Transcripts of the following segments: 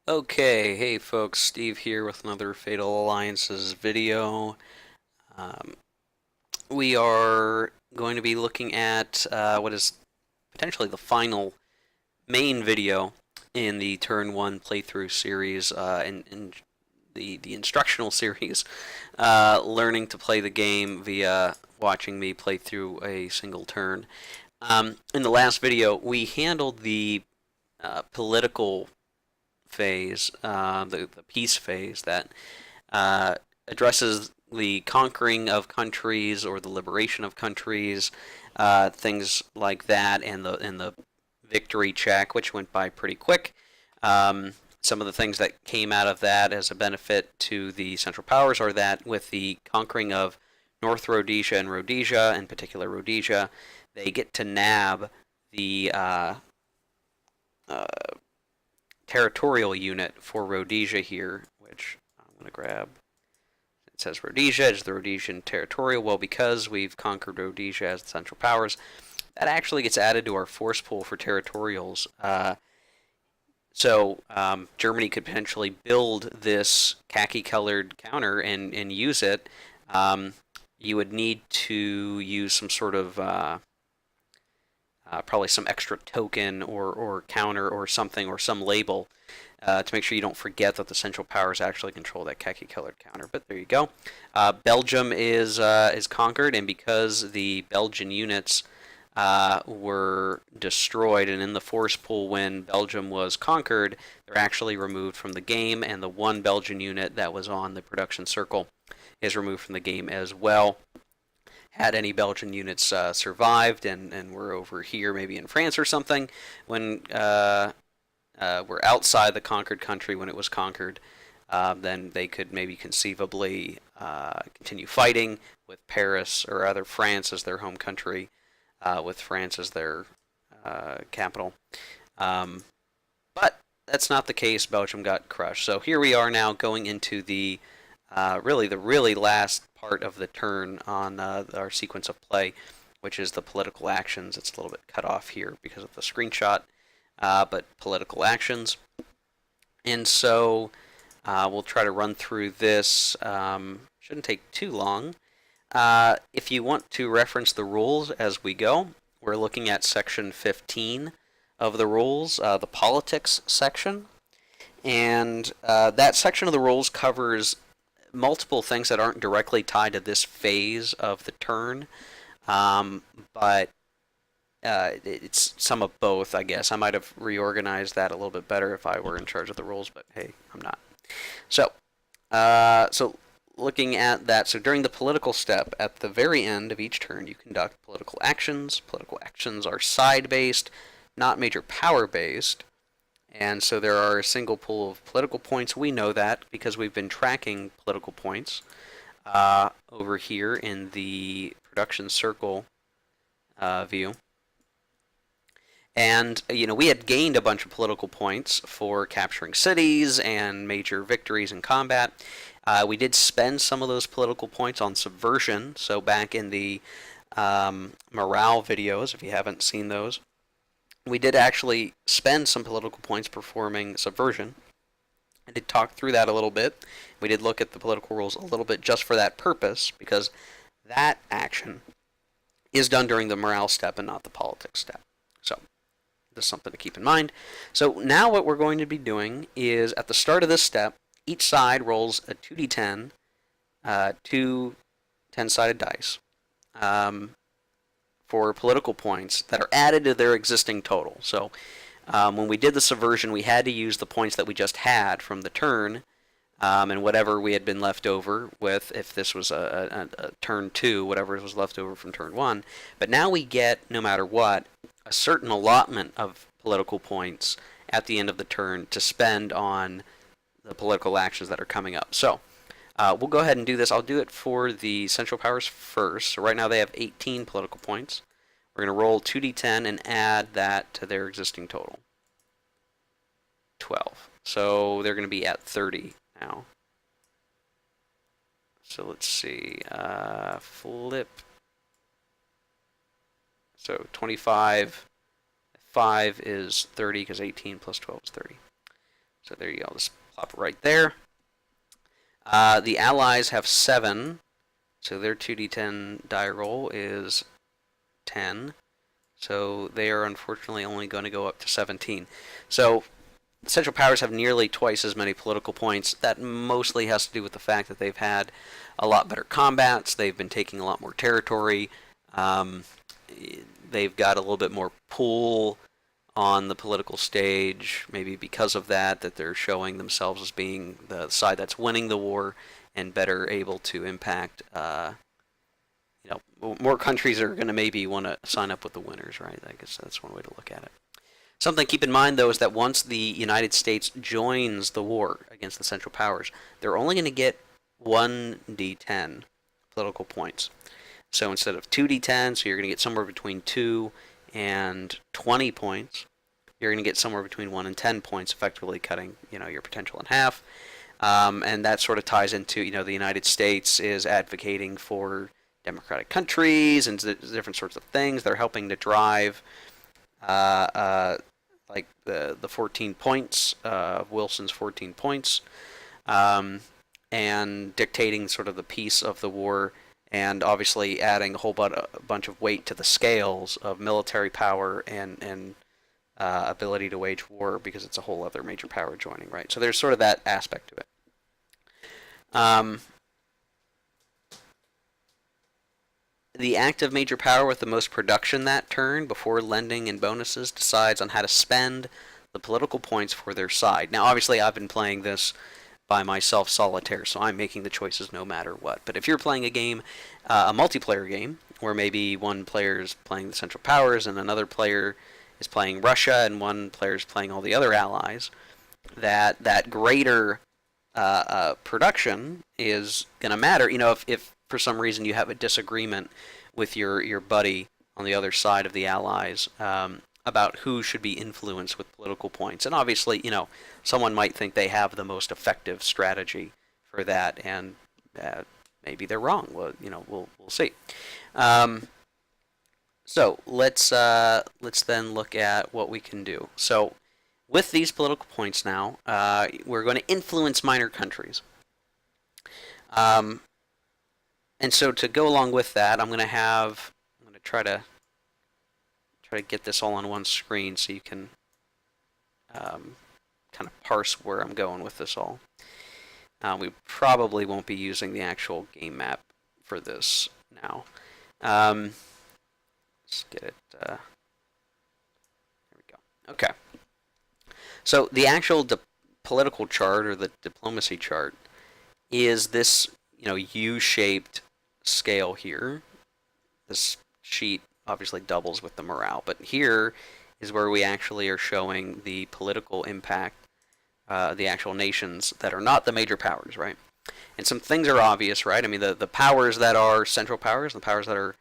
Okay, hey folks, Steve here with another Fatal Alliances video. Um, we are going to be looking at what is potentially the final main video in the Turn 1 playthrough series, in the instructional series, learning to play the game via watching me play through a single turn. In the last video, we handled the political phase, the peace phase that uh, addresses the conquering of countries or the liberation of countries, things like that, and the victory check, which went by pretty quick. Some of the things that came out of that as a benefit to the Central Powers are that with the conquering of North Rhodesia and Rhodesia, in particular Rhodesia, they get to nab the uh, territorial unit for Rhodesia here, which I'm going to grab. It says Rhodesia is the Rhodesian territorial. Well, because we've conquered Rhodesia as the Central Powers, that actually gets added to our force pool for territorials. So Germany could potentially build this khaki-colored counter and use it. You would need to use some sort of probably some extra token or counter or something or some label to make sure you don't forget that the Central Powers actually control that khaki-colored counter. But there you go. Belgium is conquered, and because the Belgian units were destroyed, and in the force pool when Belgium was conquered, they're actually removed from the game, and the one Belgian unit that was on the production circle is removed from the game as well. Had any Belgian units survived and were over here, maybe in France or something, when were outside the conquered country when it was conquered, then they could maybe conceivably continue fighting with Paris or other France as their home country, with France as their capital. But that's not the case. Belgium got crushed. So here we are now going into the really last part of the turn on our sequence of play, which is the political actions. It's a little bit cut off here because of the screenshot, but political actions. And so we'll try to run through this. Shouldn't take too long. If you want to reference the rules as we go, we're looking at section 15 of the rules, the politics section. And that section of the rules covers multiple things that aren't directly tied to this phase of the turn, but it's some of both, I guess. I might have reorganized that a little bit better if I were in charge of the rules, but hey, I'm not. So looking at that, so during the political step, at the very end of each turn, you conduct political actions. Political actions are side-based, not major power-based. And so there are a single pool of political points. We know that because we've been tracking political points over here in the production circle view. And, we had gained a bunch of political points for capturing cities and major victories in combat. We did spend some of those political points on subversion. So back in the morale videos, if you haven't seen those, we did actually spend some political points performing subversion. I did talk through that a little bit. We did look at the political rules a little bit just for that purpose, because that action is done during the morale step and not the politics step. So just something to keep in mind. So now what we're going to be doing is at the start of this step, each side rolls a 2d10, two 10-sided dice. For political points that are added to their existing total. So when we did the subversion, we had to use the points that we just had from the turn, and whatever we had been left over with, if this was a turn 2, whatever was left over from turn 1. But now we get, no matter what, a certain allotment of political points at the end of the turn to spend on the political actions that are coming up. So we'll go ahead and do this. I'll do it for the Central Powers first. So right now they have 18 political points. We're going to roll 2d10 and add that to their existing total. 12. So they're going to be at 30 now. So let's see. Flip. So 25. 5 is 30 because 18 plus 12 is 30. So there you go. Just plop it right there. The Allies have 7, so their 2d10 die roll is 10. So they are unfortunately only going to go up to 17. So the Central Powers have nearly twice as many political points. That mostly has to do with the fact that they've had a lot better combats. They've been taking a lot more territory. They've got a little bit more pull on the political stage, maybe because of that they're showing themselves as being the side that's winning the war and better able to impact. More countries are going to maybe want to sign up with the winners, right? I guess that's one way to look at it. Something to keep in mind, though, is that once the United States joins the war against the Central Powers, they're only going to get 1d10 political points. So instead of 2d10, so you're going to get somewhere between 2 and 20 points, you're going to get somewhere between 1 and 10 points, effectively cutting your potential in half. And that sort of ties into the United States is advocating for democratic countries and different sorts of things. They're helping to drive like the 14 points, Wilson's 14 points, and dictating sort of the peace of the war, and obviously adding a whole bunch of weight to the scales of military power and ability to wage war, because it's a whole other major power joining, right? So there's sort of that aspect to it. The active major power with the most production that turn, before lending and bonuses, decides on how to spend the political points for their side. Now, obviously, I've been playing this by myself solitaire, so I'm making the choices no matter what. But if you're playing a game, a multiplayer game, where maybe one player is playing the Central Powers and another player is playing Russia and one player is playing all the other allies, that greater production is going to matter. If for some reason you have a disagreement with your buddy on the other side of the allies about who should be influenced with political points, and obviously someone might think they have the most effective strategy for that, and maybe they're wrong. Well, we'll see. So let's then look at what we can do. So with these political points now, we're going to influence minor countries. And so to go along with that, I'm going to try to get this all on one screen so you can kind of parse where I'm going with this all. We probably won't be using the actual game map for this now. Let's get it. There we go. Okay. So the actual political chart, or the diplomacy chart, is this U-shaped scale here. This sheet obviously doubles with the morale, but here is where we actually are showing the political impact, the actual nations that are not the major powers, right? And some things are obvious, right? I mean, the powers that are central powers, the powers that are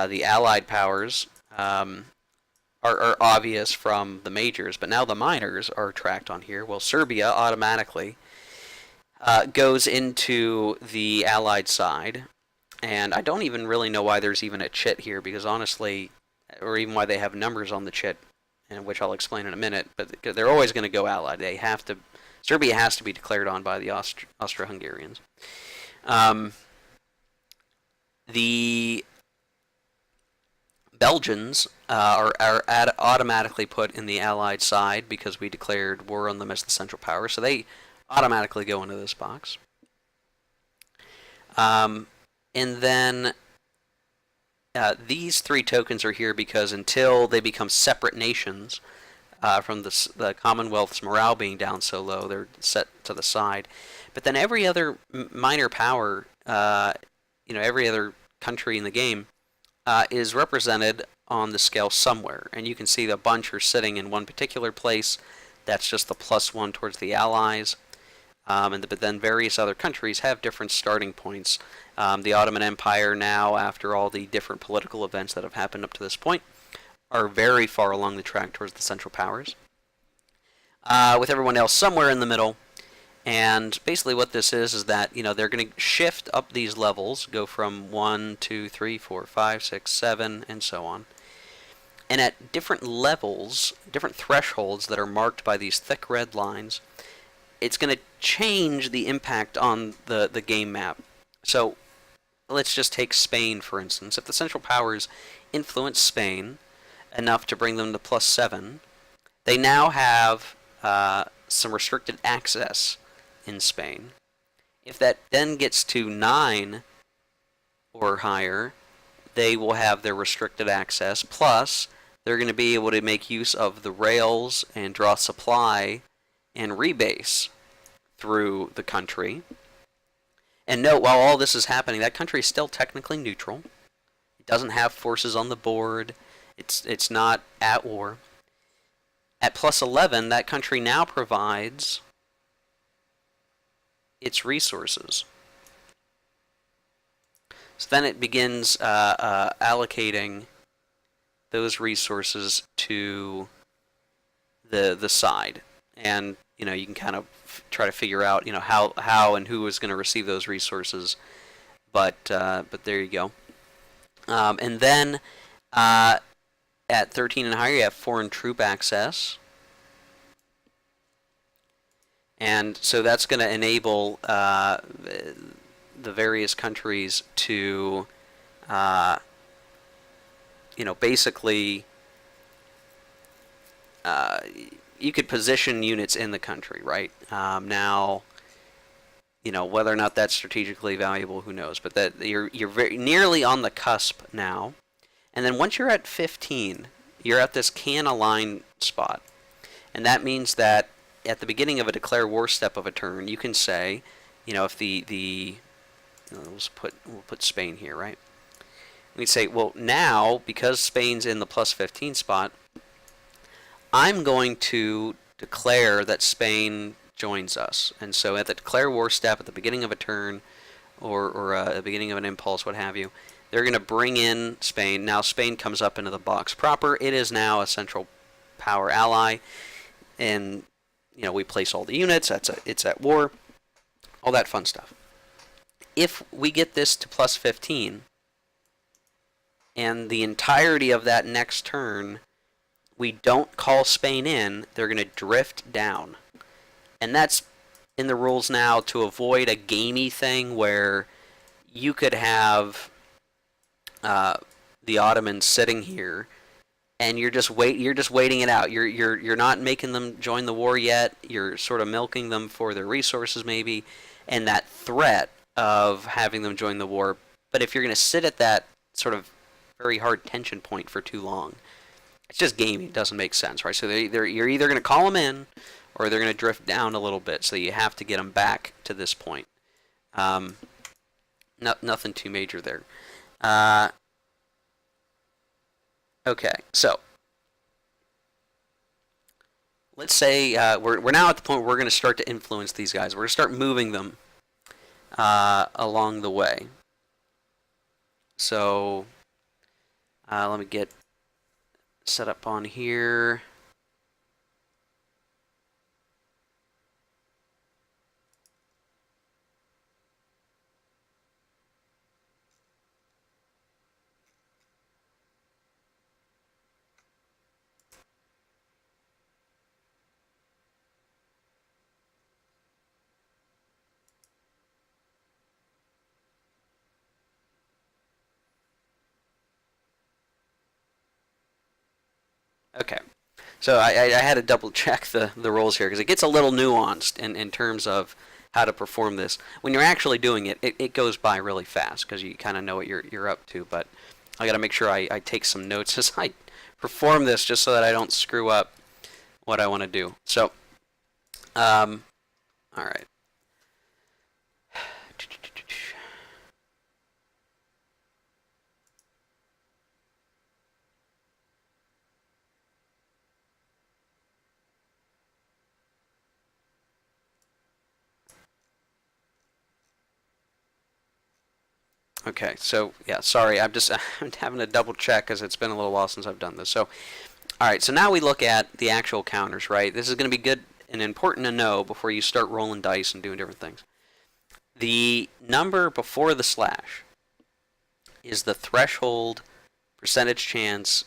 the allied powers, are obvious from the majors, but now the minors are tracked on here. Well, Serbia automatically goes into the allied side, and I don't even really know why there's even a chit here, because honestly, or even why they have numbers on the chit, and which I'll explain in a minute, but they're always going to go allied. Serbia has to be declared on by the Austro-Hungarians. The Belgians are automatically put in the allied side because we declared war on them as the central power, so they automatically go into this box. And then these 3 tokens are here because until they become separate nations, from the Commonwealth's morale being down so low, they're set to the side. But then every other minor power, every other country in the game is represented on the scale somewhere. And you can see the bunch are sitting in one particular place. That's just the +1 towards the allies. But then various other countries have different starting points. The Ottoman Empire now, after all the different political events that have happened up to this point, are very far along the track towards the Central Powers, with everyone else somewhere in the middle. And basically what this is that, they're going to shift up these levels, go from 1, 2, 3, 4, 5, 6, 7, and so on. And at different levels, different thresholds that are marked by these thick red lines, it's going to change the impact on the game map. So let's just take Spain, for instance. If the Central Powers influence Spain enough to bring them to +7, they now have some restricted access in Spain. If that then gets to 9 or higher, they will have their restricted access, plus they're going to be able to make use of the rails and draw supply and rebase through the country. And note, while all this is happening, that country is still technically neutral. It doesn't have forces on the board. It's not at war. At +11, that country now provides its resources. So then it begins allocating those resources to the side, and you can kind of try to figure out how and who is going to receive those resources. But there you go. And then at 13 and higher, you have foreign troop access. And so that's going to enable the various countries to, basically, you could position units in the country, right? Now, whether or not that's strategically valuable, who knows? But that you're very nearly on the cusp now. And then once you're at 15, you're at this can align spot, and that means that at the beginning of a declare war step of a turn, you can say, if we'll put Spain here, right? We say, well, now because Spain's in the +15 spot, I'm going to declare that Spain joins us. And so at the declare war step at the beginning of a turn, or at the beginning of an impulse, what have you, they're going to bring in Spain. Now Spain comes up into the box proper. It is now a central power ally, and we place all the units. It's at war, all that fun stuff. If we get this to +15, and the entirety of that next turn, we don't call Spain in, they're going to drift down. And that's in the rules now to avoid a gamey thing where you could have the Ottomans sitting here, and you're just waiting it out. You're not making them join the war yet. You're sort of milking them for their resources maybe, and that threat of having them join the war. But if you're going to sit at that sort of very hard tension point for too long, it's just gamey. It doesn't make sense, right? So you're either going to call them in, or they're going to drift down a little bit. So you have to get them back to this point. Nothing too major there. Okay, so let's say we're now at the point where we're going to start to influence these guys. We're going to start moving them along the way. So let me get set up on here. Okay, so I had to double check the roles here because it gets a little nuanced in terms of how to perform this. When you're actually doing it, it goes by really fast because you kind of know what you're up to. But I got to make sure I take some notes as I perform this just so that I don't screw up what I want to do. So, all right. Okay, so yeah, sorry, I'm having to double check because it's been a little while since I've done this. So, all right, so now we look at the actual counters, right? This is going to be good and important to know before you start rolling dice and doing different things. The number before the slash is the threshold percentage chance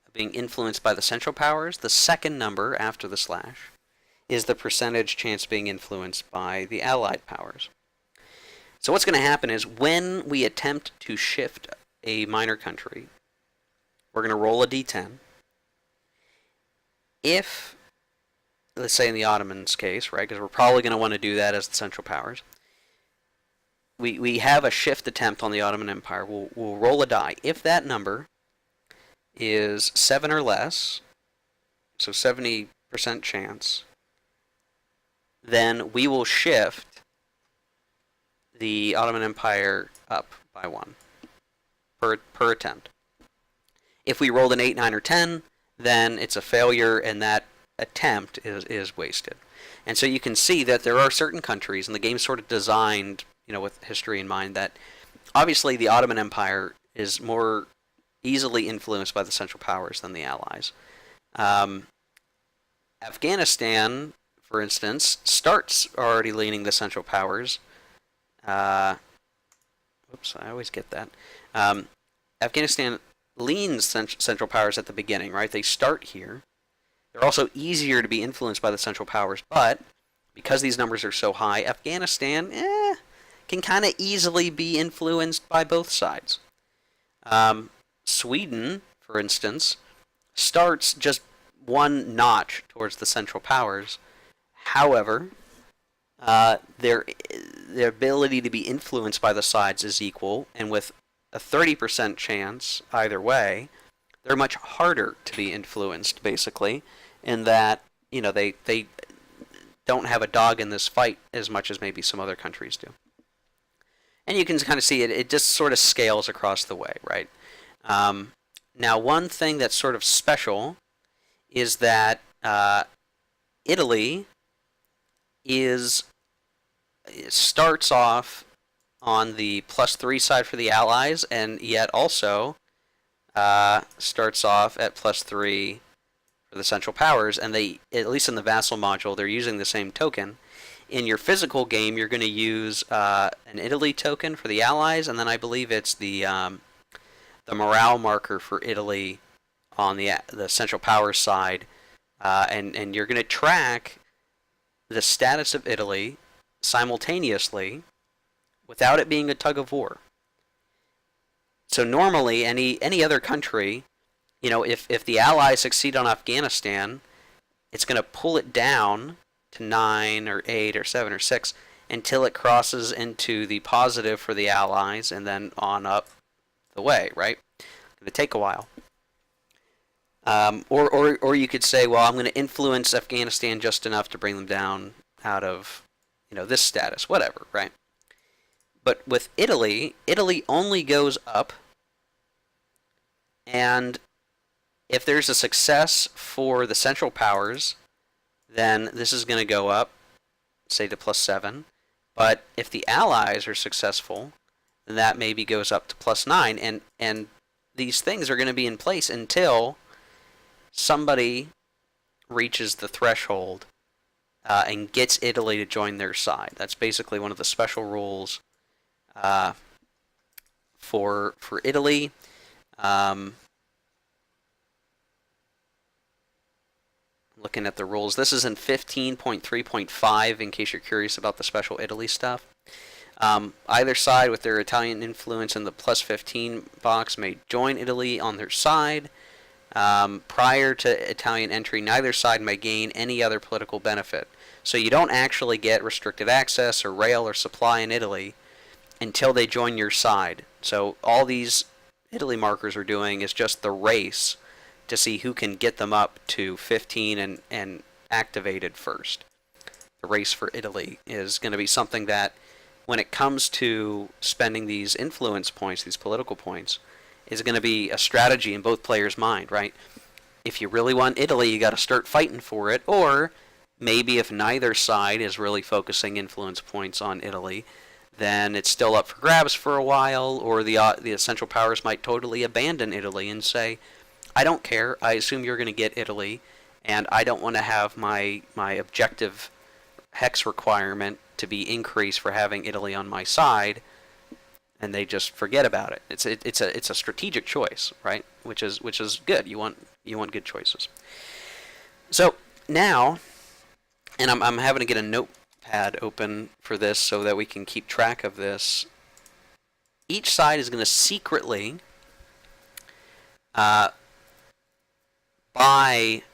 of being influenced by the central powers. The second number after the slash is the percentage chance being influenced by the allied powers. So what's going to happen is when we attempt to shift a minor country, we're going to roll a d10. If, let's say in the Ottomans' case, right, because we're probably going to want to do that as the Central Powers, we have a shift attempt on the Ottoman Empire. We'll roll a die. If that number is 7 or less, so 70% chance, then we will shift the Ottoman Empire up by 1 per attempt. If we rolled an 8, 9, or 10, then it's a failure, and that attempt is wasted. And so you can see that there are certain countries, and the game's sort of designed, with history in mind, that obviously the Ottoman Empire is more easily influenced by the Central Powers than the Allies. Afghanistan, for instance, starts already leaning the Central Powers. Whoops, I always get that. Afghanistan leans Central Powers at the beginning, right? They start here. They're also easier to be influenced by the Central Powers, but because these numbers are so high, Afghanistan can kind of easily be influenced by both sides. Sweden, for instance, starts just 1 notch towards the Central Powers. However, their ability to be influenced by the sides is equal, and with a 30% chance either way, they're much harder to be influenced, basically, in that they don't have a dog in this fight as much as maybe some other countries do. And you can kind of see it just sort of scales across the way, right? Now, one thing that's sort of special is that Italy starts off on the +3 side for the Allies, and yet also starts off at +3 for the Central Powers, and they, at least in the Vassal module, they're using the same token. In your physical game, you're going to use an Italy token for the Allies, and then I believe it's the morale marker for Italy on the Central Powers side, and you're going to track the status of Italy simultaneously without it being a tug of war. So normally, any other country, if the Allies succeed on Afghanistan, it's going to pull it down to 9 or 8 or 7 or 6 until it crosses into the positive for the Allies, and then on up the way, right? It's going to take a while. Or you could say, well, I'm going to influence Afghanistan just enough to bring them down out of, this status, whatever, right? But with Italy only goes up, and if there's a success for the Central Powers, then this is going to go up, say to +7. But if the Allies are successful, then that maybe goes up to +9, and these things are going to be in place until somebody reaches the threshold and gets Italy to join their side. That's basically one of the special rules for Italy. Looking at the rules, this is in 15.3.5 in case you're curious about the special Italy stuff. Either side with their Italian influence in the +15 box may join Italy on their side. Prior to Italian entry, neither side may gain any other political benefit. So you don't actually get restricted access or rail or supply in Italy until they join your side. So all these Italy markers are doing is just the race to see who can get them up to 15 and activated first. The race for Italy is going to be something that, when it comes to spending these influence points, these political points, is going to be a strategy in both players' mind, right? If you really want Italy, you got to start fighting for it, or maybe if neither side is really focusing influence points on Italy, then it's still up for grabs for a while, or the Central Powers might totally abandon Italy and say, I don't care, I assume you're going to get Italy, and I don't want to have my objective hex requirement to be increased for having Italy on my side, and they just forget about it. It's a strategic choice, right? Which is good. You want good choices. So now and I'm having to get a notepad open for this so that we can keep track of this. Each side is going to secretly buy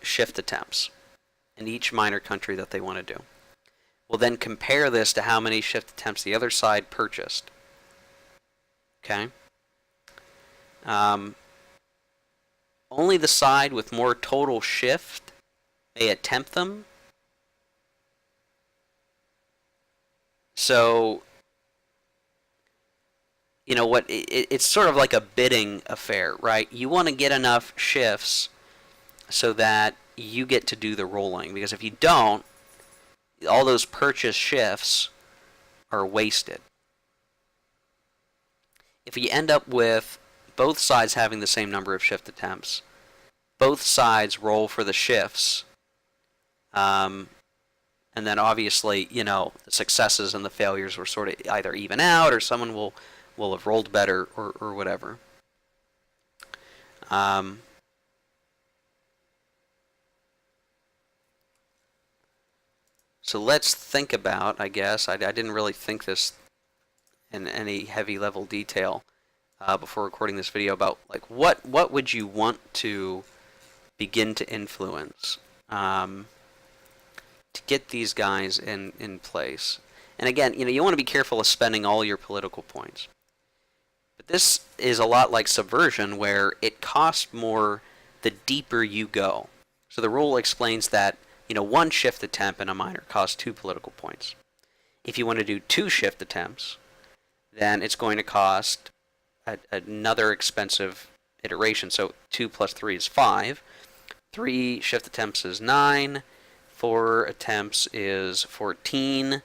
shift attempts in each minor country that they want to do. We'll then compare this to how many shift attempts the other side purchased. Okay? Only the side with more total shift may attempt them. So, you know what? It's sort of like a bidding affair, right? You want to get enough shifts so that you get to do the rolling. Because if you don't, all those purchase shifts are wasted. If you end up with both sides having the same number of shift attempts, both sides roll for the shifts, and then obviously, you know, the successes and the failures will sort of either even out, or someone will have rolled better, or whatever. So let's think about, I guess, I didn't really think this in any heavy level detail before recording this video, about like what would you want to begin to influence to get these guys in place. And again, you know, you want to be careful of spending all your political points. But this is a lot like subversion, where it costs more the deeper you go. So the rule explains that, you know, one shift attempt in a minor costs 2 political points. If you want to do 2 shift attempts, then it's going to cost another expensive iteration. So 2 plus 3 is 5. 3 shift attempts is 9. 4 attempts is 14.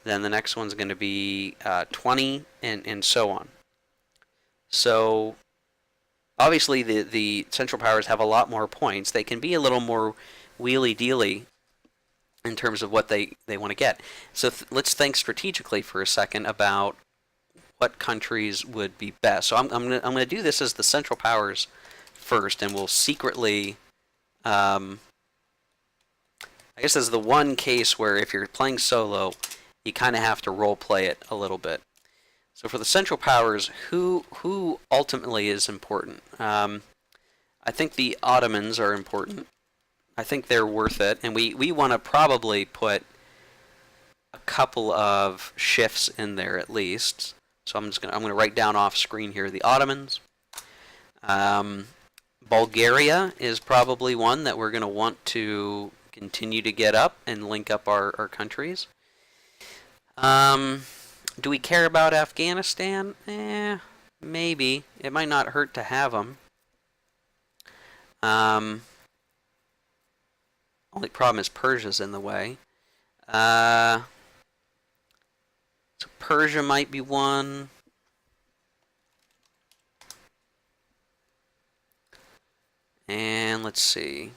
Then the next one's going to be 20, and so on. So obviously the Central Powers have a lot more points. They can be a little more wheelie-dealy in terms of what they want to get. So let's think strategically for a second about what countries would be best. So I'm gonna do this as the Central Powers first, and we'll secretly, I guess this is the one case where if you're playing solo, you kind of have to role play it a little bit. So for the Central Powers, who ultimately is important? I think the Ottomans are important. I think they're worth it, and we want to probably put a couple of shifts in there at least. So I'm gonna write down off screen here the Ottomans. Bulgaria is probably one that we're gonna want to continue to get up and link up our countries. Do we care about Afghanistan? Maybe. It might not hurt to have them. Only problem is Persia's in the way. So Persia might be one. And let's see.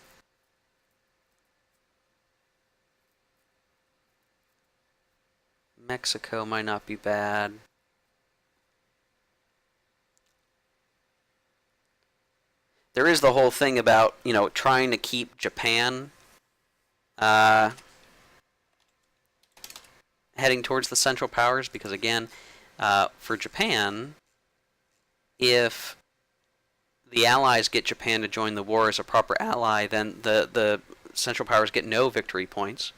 Mexico might not be bad. There is the whole thing about, you know, trying to keep Japan heading towards the Central Powers, because again, for Japan, if the Allies get Japan to join the war as a proper ally, then the Central Powers get no victory points.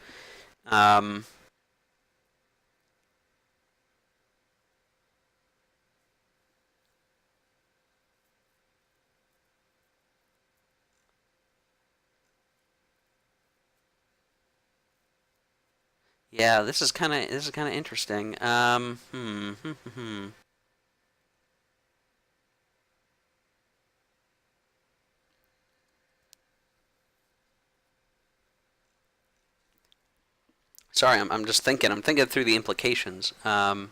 Yeah, this is kind of interesting. Sorry, I'm just thinking. I'm thinking through the implications. Hmm.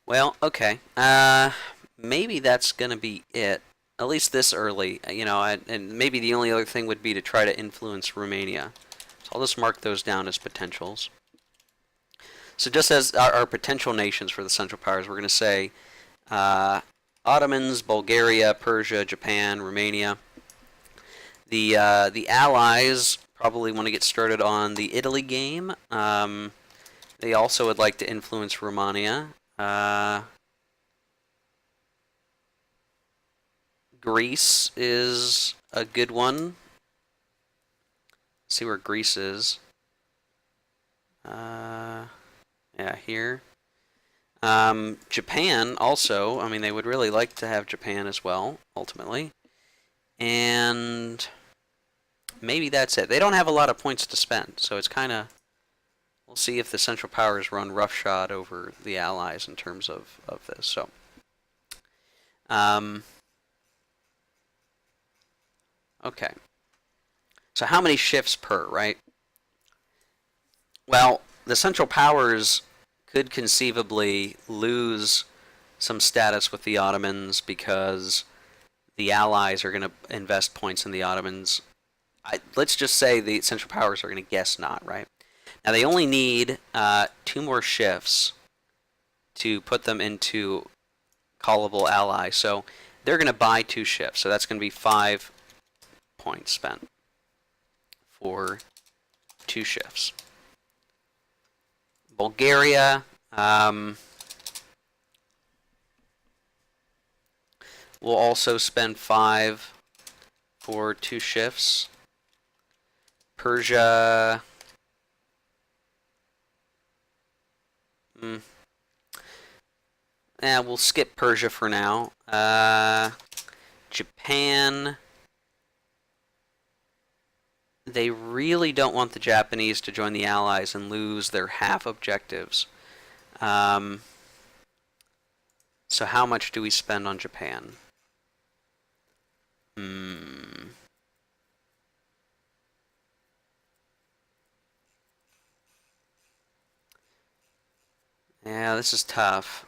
Well, okay. Maybe that's gonna be it. At least this early, and maybe the only other thing would be to try to influence Romania. So I'll just mark those down as potentials. So just as our potential nations for the Central Powers, we're going to say Ottomans, Bulgaria, Persia, Japan, Romania. The allies probably want to get started on the Italy game. They also would like to influence Romania. Greece is a good one. Let's see where Greece is. Yeah, here. Japan also. I mean, they would really like to have Japan as well, ultimately. And maybe that's it. They don't have a lot of points to spend, so it's kind of. We'll see if the Central Powers run roughshod over the Allies in terms of this. So, okay. So how many shifts per, right? Well, the Central Powers could conceivably lose some status with the Ottomans because the Allies are going to invest points in the Ottomans. Let's just say the Central Powers are going to guess not, right? Now they only need 2 more shifts to put them into callable ally. So they're going to buy 2 shifts. So that's going to be 5 points spent for 2 shifts. Bulgaria, will also spend 5 for 2 shifts. Persia, we'll skip Persia for now. Japan, they really don't want the Japanese to join the Allies and lose their half objectives. So how much do we spend on Japan? Yeah, this is tough.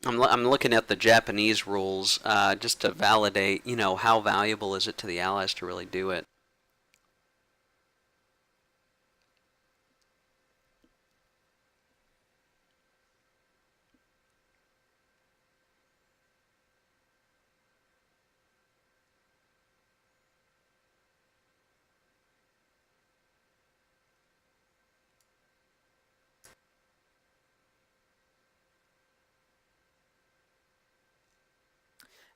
I'm looking at the Japanese rules just to validate, how valuable is it to the Allies to really do it.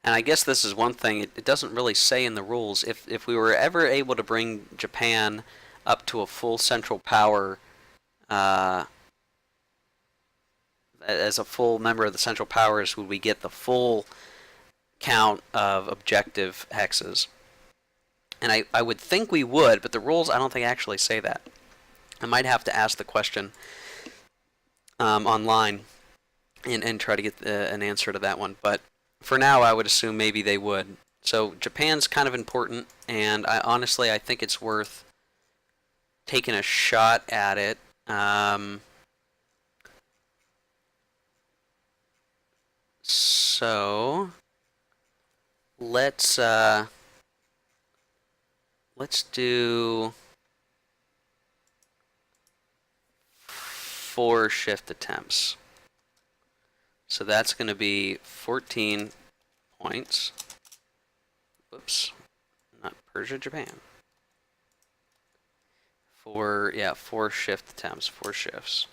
And I guess this is one thing, it doesn't really say in the rules. If we were ever able to bring Japan up to a full central power as a full member of the Central Powers, would we get the full count of objective hexes? And I would think we would, but the rules I don't think actually say that. I might have to ask the question online and try to get an answer to that one. But for now, I would assume maybe they would. So Japan's kind of important, and honestly, I think it's worth taking a shot at it. So let's do 4 shift attempts. So that's going to be 14 points. Whoops, not Persia, Japan. 4 shift attempts, 4 shifts.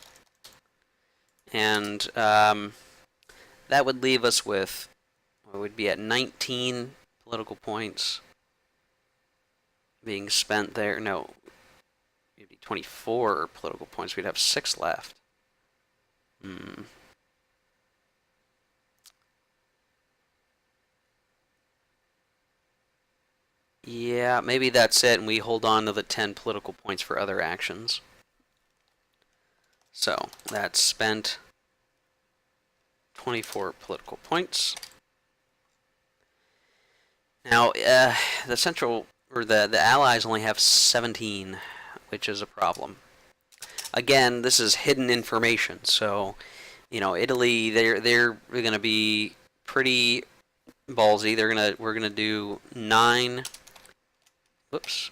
And that would leave us with, we would be at 19 political points being spent there. No, it'd be 24 political points. We'd have 6 left. Hmm. Yeah, maybe that's it, and we hold on to the 10 political points for other actions. So that's spent 24 political points. Now, the central or the allies only have 17, which is a problem. Again, this is hidden information, so you know Italy they're going to be pretty ballsy. We're gonna do 9. Whoops.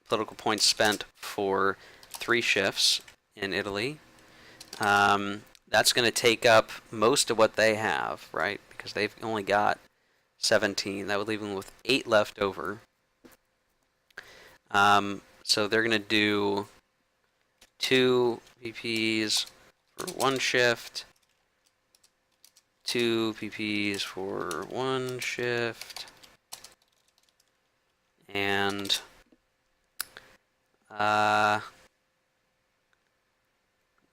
Political points spent for 3 shifts in Italy. That's going to take up most of what they have, right? Because they've only got 17. That would leave them with 8 left over. So they're going to do 2 PPs for 1 shift, 2 PPs for 1 shift, and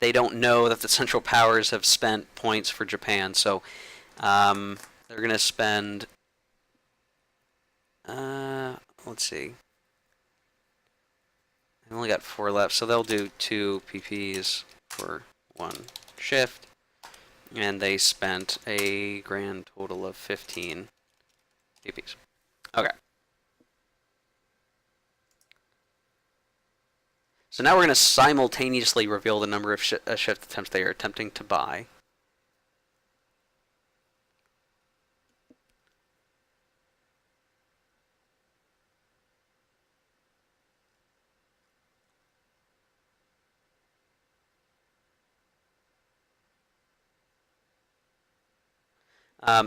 they don't know that the Central Powers have spent points for Japan, so they're going to spend, let's see, I only got 4 left, so they'll do 2 PPs for 1 shift, and they spent a grand total of 15 PPs. Okay. So now we're going to simultaneously reveal the number of shift attempts they are attempting to buy.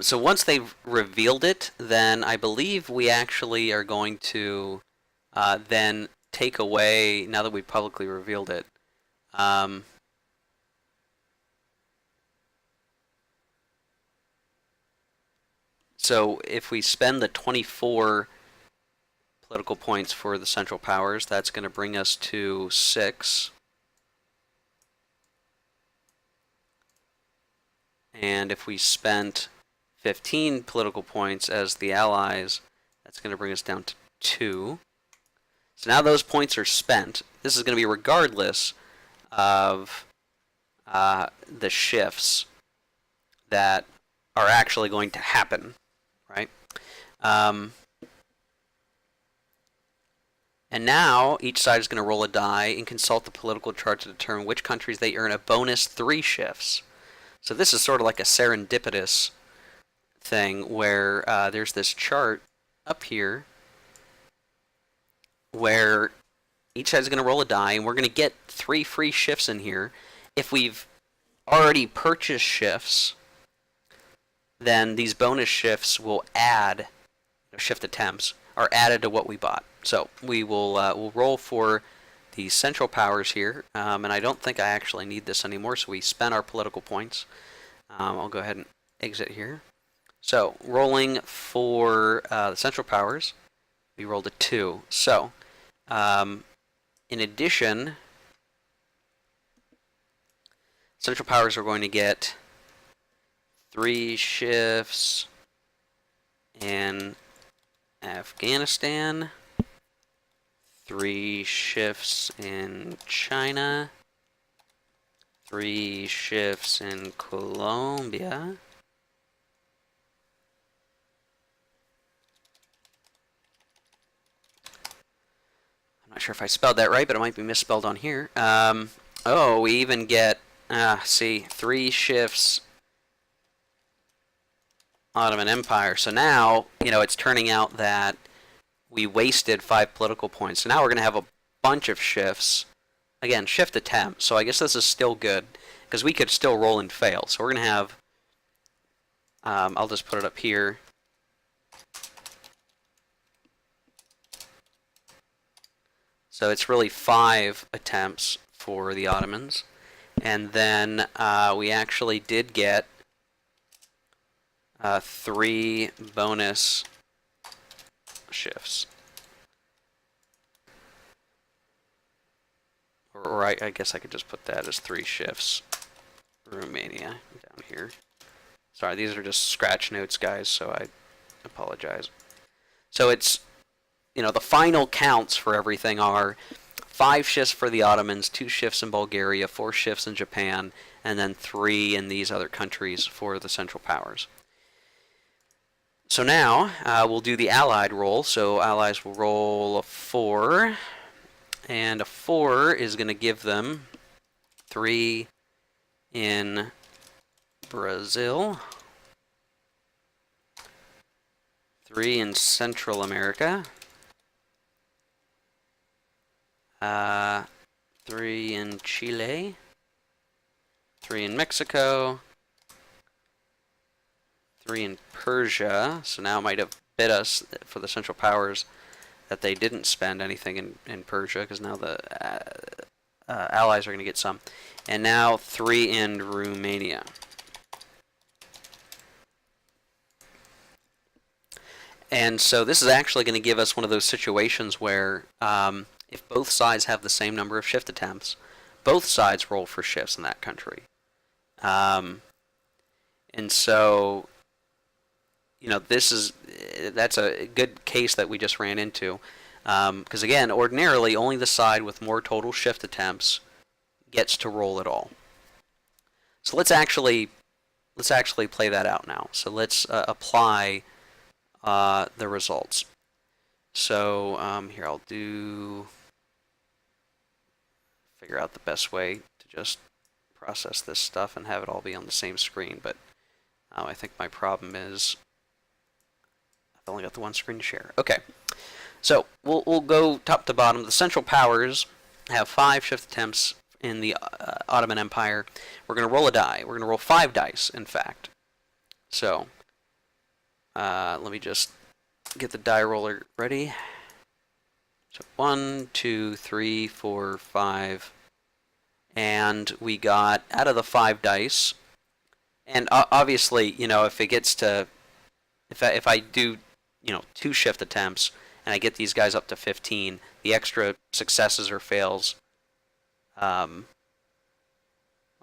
So once they've revealed it, then I believe we actually are going to then take away, now that we've publicly revealed it, so if we spend the 24 political points for the Central Powers, that's going to bring us to 6. And if we spent 15 political points as the Allies, that's going to bring us down to 2. So now those points are spent. This is going to be regardless of the shifts that are actually going to happen, right? And now each side is going to roll a die and consult the political chart to determine which countries they earn a bonus 3 shifts. So this is sort of like a serendipitous thing where there's this chart up here where each side is going to roll a die, and we're going to get 3 free shifts in here. If we've already purchased shifts, then these bonus shifts will add, shift attempts, are added to what we bought. So we will we'll roll for the Central Powers here, and I don't think I actually need this anymore, so we spent our political points. I'll go ahead and exit here. So rolling for the Central Powers, we rolled a 2. So in addition, Central Powers are going to get 3 shifts in Afghanistan, 3 shifts in China, 3 shifts in Colombia, I'm not sure if I spelled that right, but it might be misspelled on here. Oh, we even get, see, 3 shifts Ottoman Empire. So now, it's turning out that we wasted 5 political points. So now we're going to have a bunch of shifts. Again, shift attempt. So I guess this is still good, because we could still roll and fail. So we're going to have, I'll just put it up here. So it's really 5 attempts for the Ottomans. And then we actually did get 3 bonus shifts. Or I guess I could just put that as 3 shifts. Romania down here. Sorry, these are just scratch notes, guys, so I apologize. So it's, the final counts for everything are 5 shifts for the Ottomans, 2 shifts in Bulgaria, 4 shifts in Japan, and then 3 in these other countries for the Central Powers. So now we'll do the Allied roll. So Allies will roll a 4, and a 4 is going to give them 3 in Brazil, 3 in Central America, 3 in Chile, 3 in Mexico, 3 in Persia. So now it might have bit us for the Central Powers that they didn't spend anything in Persia, because now the Allies are going to get some. And now 3 in Romania. And so this is actually going to give us one of those situations where if both sides have the same number of shift attempts, both sides roll for shifts in that country. And so, that's a good case that we just ran into. Because again, ordinarily, only the side with more total shift attempts gets to roll at all. So let's actually play that out now. So let's apply the results. So here I'll figure out the best way to just process this stuff and have it all be on the same screen. But I think my problem is I've only got the one screen to share. Okay, so we'll go top to bottom. The Central Powers have 5 shift attempts in the Ottoman Empire. We're going to roll a die. We're going to roll 5 dice, in fact. So let me just get the die roller ready. So 1, 2, 3, 4, 5. And we got, out of the 5 dice, and obviously, if it gets to, if I do, 2 shift attempts, and I get these guys up to 15, the extra successes or fails, well,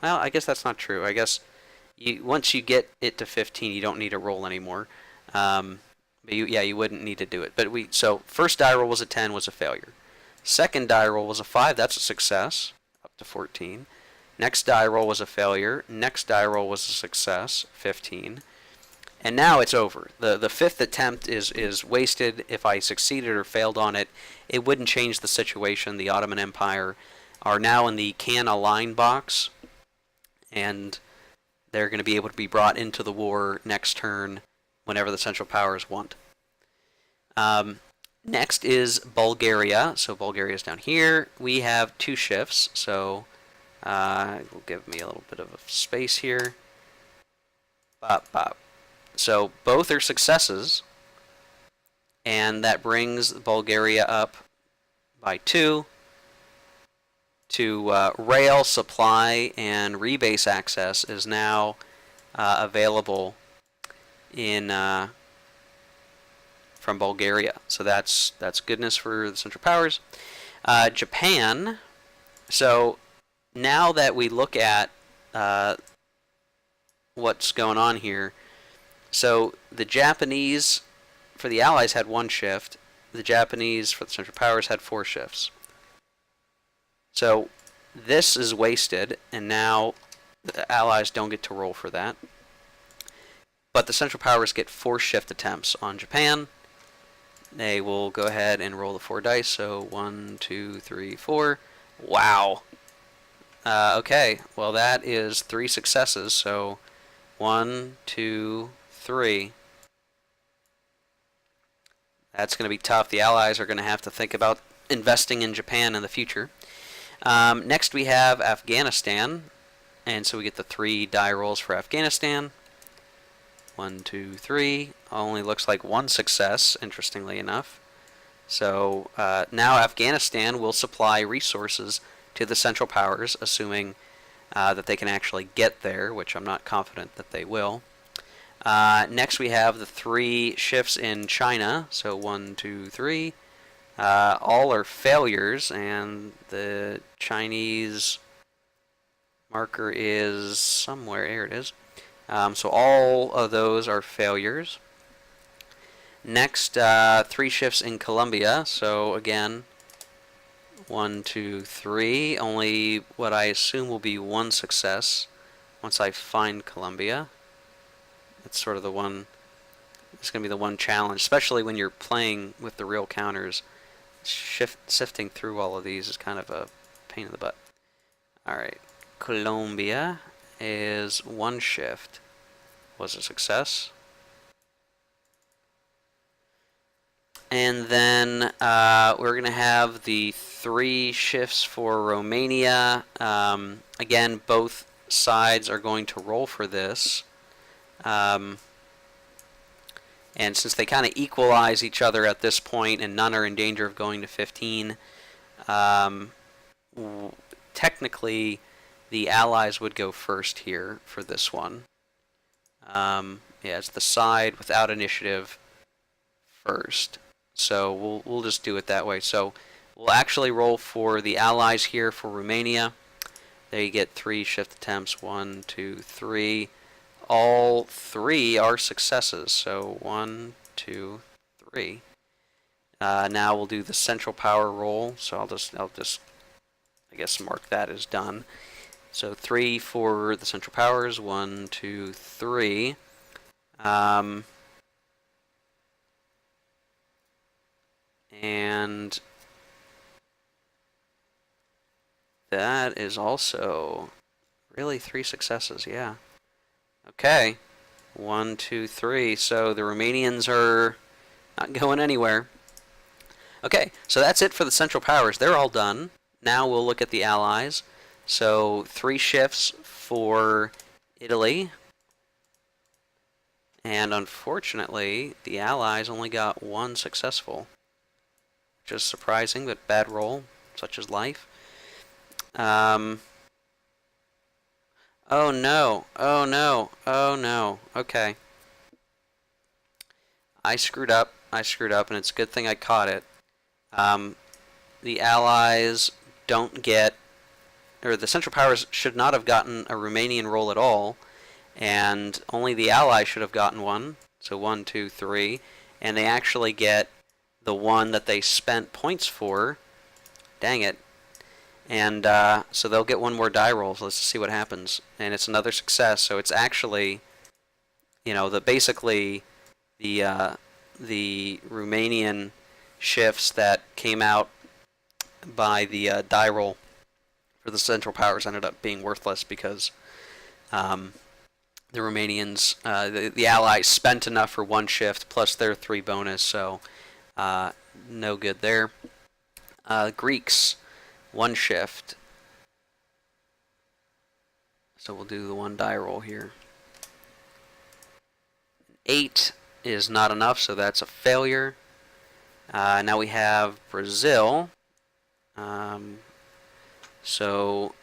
I guess that's not true. I guess once you get it to 15, you don't need to roll anymore. But you wouldn't need to do it. But so first die roll was a 10, was a failure. Second die roll was a 5, that's a success, up to 14. Next die roll was a failure. Next die roll was a success, 15. And now it's over. The 5th attempt is wasted. If I succeeded or failed on it, it wouldn't change the situation. The Ottoman Empire are now in the can align box, and they're going to be able to be brought into the war next turn whenever the Central Powers want. Next is Bulgaria. So Bulgaria is down here. We have 2 shifts, so will give me a little bit of a space here. Bop, bop. So both are successes, and that brings Bulgaria up by 2 to rail, supply, and rebase access is now available from Bulgaria. So that's goodness for the Central Powers. Japan. So now that we look at what's going on here, so the Japanese for the Allies had 1 shift. The Japanese for the Central Powers had 4 shifts. So this is wasted, and now the Allies don't get to roll for that. But the Central Powers get 4 shift attempts on Japan. They will go ahead and roll the 4 dice. So 1, 2, 3, 4. Wow. Okay, well that is 3 successes. So 1, 2, 3. That's going to be tough. The Allies are going to have to think about investing in Japan in the future. Next we have Afghanistan. And so we get the 3 die rolls for Afghanistan. 1, 2, 3. Only looks like 1 success, interestingly enough. So now Afghanistan will supply resources to the Central Powers, assuming that they can actually get there, which I'm not confident that they will. Next we have the 3 shifts in China. So 1, 2, 3. All are failures, and the Chinese marker is somewhere. Here it is. So all of those are failures. Next, 3 shifts in Colombia. So again, 1, 2, 3. Only what I assume will be 1 success once I find Colombia. That's sort of the one. It's going to be the one challenge, especially when you're playing with the real counters. Sifting through all of these is kind of a pain in the butt. Alright, Colombia is 1 shift. Was a success. And then we're going to have the 3 shifts for Romania. Again, both sides are going to roll for this. And since they kind of equalize each other at this point and none are in danger of going to 15, technically the Allies would go first here for this one. Yeah, it's the side without initiative first. So we'll just do it that way. So we'll actually roll for the Allies here for Romania. There you get 3 shift attempts. 1, 2, 3. All 3 are successes. So 1, 2, 3. Now we'll do the Central Power roll. So I'll just I guess mark that as done. So 3 for the Central Powers. 1, 2, 3. And that is also really 3 successes, yeah. Okay, 1, 2, 3. So the Romanians are not going anywhere. Okay, so that's it for the Central Powers. They're all done. Now we'll look at the Allies. So 3 shifts for Italy. And unfortunately, the Allies only got 1 successful. Which is surprising, but bad roll, such is life. Oh no, oh no, oh no, okay. I screwed up, and it's a good thing I caught it. The Allies don't get, or the Central Powers should not have gotten a Romanian roll at all, and only the Allies should have gotten one, so 1, 2, 3, and they actually get the one that they spent points for. Dang it. And so they'll get 1 more die roll. So let's see what happens. And it's another success. So it's actually, you know, basically the Romanian shifts that came out by the die roll for the Central Powers ended up being worthless because the Romanians, the Allies spent enough for 1 shift plus their 3 bonus. So no good there. Greeks, 1 shift. So we'll do the 1 die roll here. 8 is not enough, so that's a failure. Now we have Brazil. So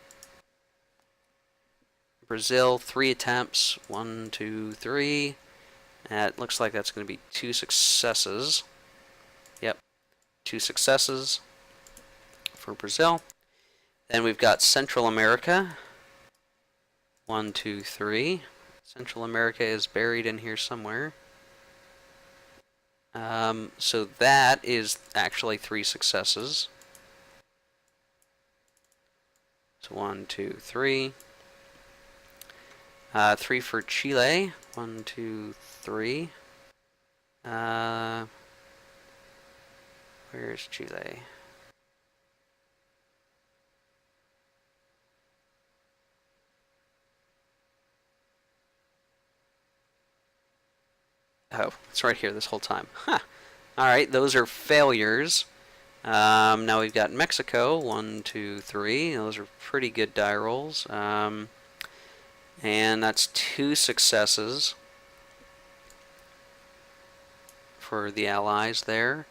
Brazil, 3 attempts. 1, 2, 3. It looks like that's going to be 2 successes. Yep, 2 successes for Brazil. Then we've got Central America. 1, 2, 3. Central America is buried in here somewhere. So that is actually 3 successes. So 1, 2, 3. 3 for Chile. 1, 2, 3. Where is Chile? Oh, it's right here this whole time. Huh. Alright, those are failures. Now we've got Mexico. 1, 2, 3. Those are pretty good die rolls. And that's 2 successes for the Allies there.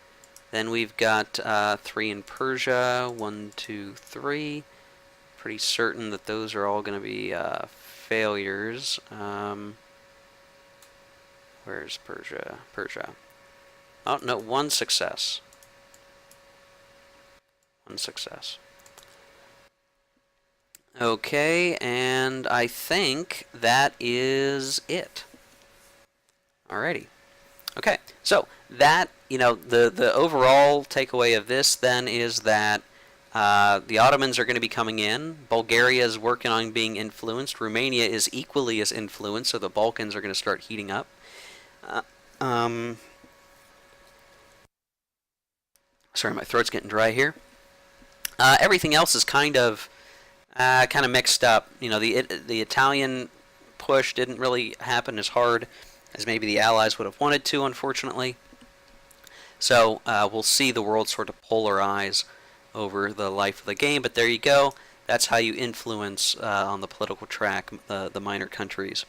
Then we've got 3 in Persia. 1, 2, 3. Pretty certain that those are all going to be failures. Where's Persia? Persia. Oh, no, 1 success. 1 success. Okay, and I think that is it. Alrighty. Okay, so that, the overall takeaway of this then is that the Ottomans are going to be coming in. Bulgaria is working on being influenced. Romania is equally as influenced, so the Balkans are going to start heating up. Uh, um, Sorry, my throat's getting dry here. Everything else is kind of mixed up. The Italian push didn't really happen as hard as maybe the Allies would have wanted to, unfortunately. So we'll see the world sort of polarize over the life of the game. But there you go. That's how you influence on the political track the minor countries.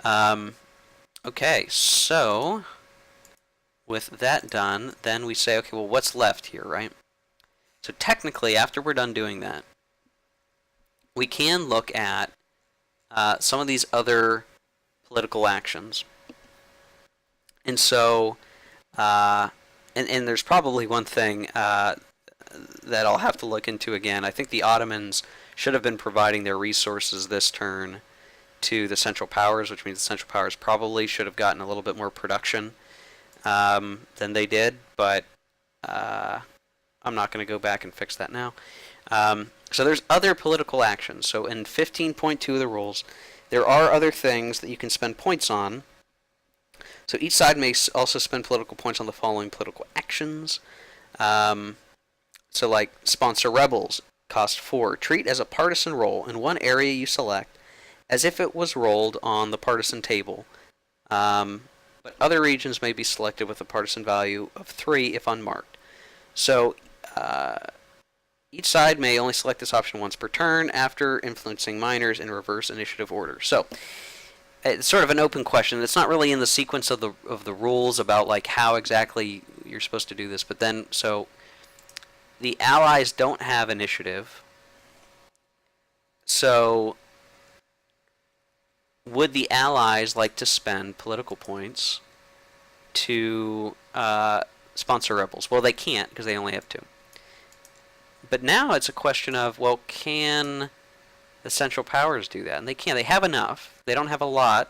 Okay, so with that done, then we say, okay, well, what's left here, right? So technically, after we're done doing that, we can look at some of these other political actions. And so, and there's probably one thing that I'll have to look into again. I think the Ottomans should have been providing their resources this turn to the Central Powers, which means the Central Powers probably should have gotten a little bit more production than they did, but I'm not going to go back and fix that now. So there's other political actions. So in 15.2 of the rules, there are other things that you can spend points on. So each side may also spend political points on the following political actions. So like sponsor rebels, cost 4. Treat as a partisan role in one area you select as if it was rolled on the partisan table. But other regions may be selected with a partisan value of 3 if unmarked. So each side may only select this option once per turn after influencing minors in reverse initiative order. So it's sort of an open question. It's not really in the sequence of the rules about like how exactly you're supposed to do this. But then, so the Allies don't have initiative. So would the Allies like to spend political points to sponsor rebels? Well, they can't because they only have 2. But now it's a question of, well, can the Central Powers do that? And they can. They have enough. They don't have a lot,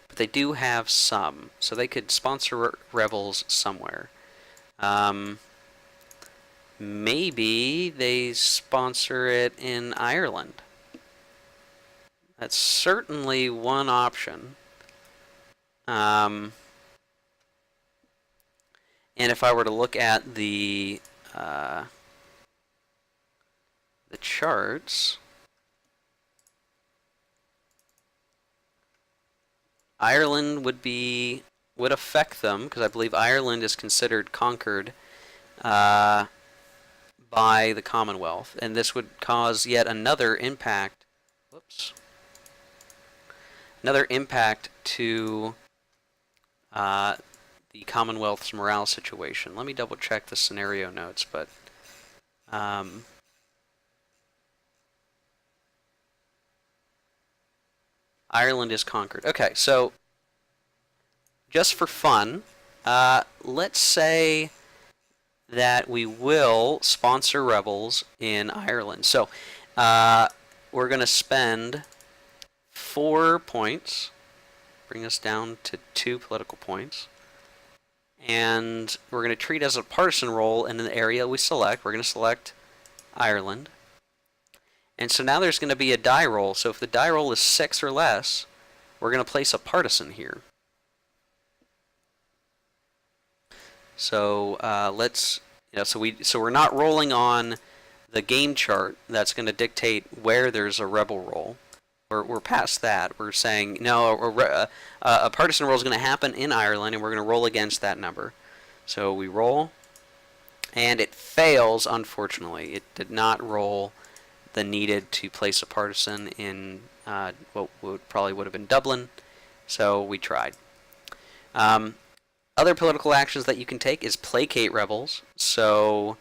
but they do have some. So they could sponsor rebels somewhere. Maybe they sponsor it in Ireland. That's certainly one option. And if I were to look at the charts, Ireland would affect them because I believe Ireland is considered conquered by the Commonwealth, and this would cause yet another impact. Whoops. Another impact to the Commonwealth's morale situation. Let me double check the scenario notes, but Ireland is conquered. Okay, so just for fun, let's say that we will sponsor rebels in Ireland. So we're going to spend 4 points, bring us down to 2 political points. And we're going to treat as a partisan role in the area we select. We're going to select Ireland. And so now there's going to be a die roll. So if the die roll is 6 or less, we're going to place a partisan here. So let's, so we're not rolling on the game chart that's going to dictate where there's a rebel roll. We're past that. We're saying, no, a partisan roll is going to happen in Ireland, and we're going to roll against that number. So we roll, and it fails, unfortunately. It did not roll the needed to place a partisan in what probably would have been Dublin, so we tried. Other political actions that you can take is placate rebels. So